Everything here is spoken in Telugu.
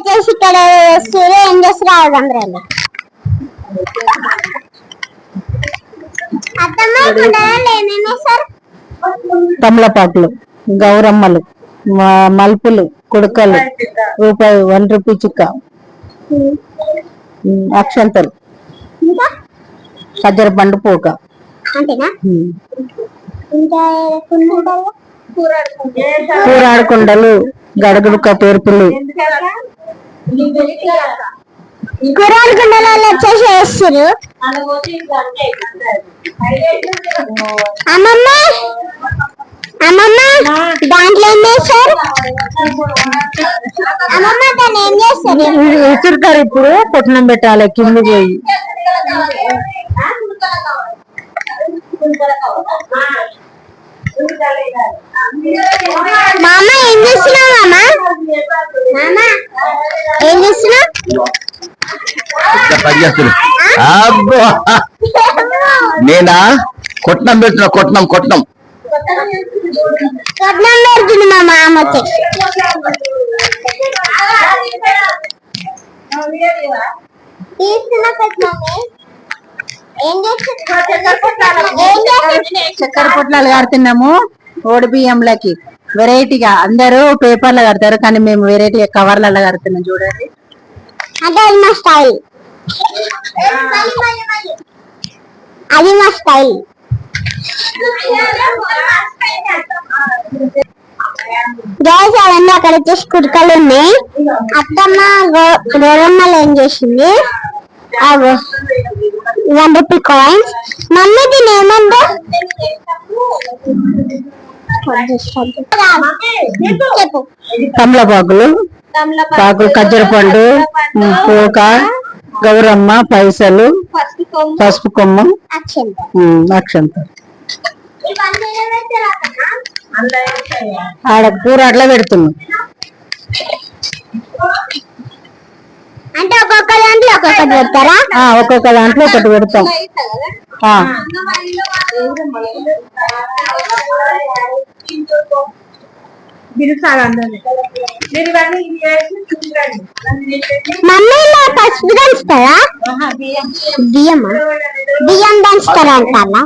వచ్చేసి ఇక్కడ సూర్య ఏం చేసి రావడం తమలపాకులు, గౌరమ్మలు, మల్పులు, కుడకలు, రూపాయి 1 రూపీ చుక్క, అక్షంతలు, ఖజ్జర పండు పోక, కూరాడుకుండలు, గడగుడుక పేర్పులు, కూరాడుకుండలు వచ్చేసి వేస్తారు. అమ్మమ్మ అమ్మమ్మ దాంట్లో ఏం చేస్తారు? అమ్మమ్మ దాన్ని ఏం చేస్తారు? విసురుతారు. ఇప్పుడు పొట్నం పెట్టాలి కింద పోయి. మామ ఏం చేస్తున్నావు? మామ ఏం చేస్తున్నావు? నేనా కొట్నం పెడుతున్నా. కొట్నం కొట్నం పెడుతుంది మా మామ. చక్కెర పొట్లాలు కడుతున్నాము ఓడి బియ్యంలకి. వెరైటీగా అందరూ పేపర్లు కడతారు, కానీ మేము వెరైటీగా కవర్లలో కడుతున్నాం. చూడండి, అది మా స్టైల్. అది మా స్టైల్. గ్యాస్ అవన్నీ అక్కడ వచ్చేసి కుడుకలు ఉన్నాయి. అత్తమ్మ గౌరమ్మలు ఏం చేసింది? 1 రూపీ కాయిన్స్. మమ్మీ దీని ఏమందో చెప్పు. తమలపాకులు, ఖజ్జర పండు, పోక, గౌరమ్మ, పైసలు, పసుపు కొమ్మ, అక్షంత. ఆడ కూర అట్లా పెడుతున్నాం. అంటే ఒక్కొక్క దాంట్లో ఒక్కొక్కటి పెడతారా? ఒక్కొక్క దాంట్లో ఒకటి పెడతాం. మమ్మీలో పసుపు దంచుతారా? బియ్యమా? బియ్యం దంచుతారా అంటారా?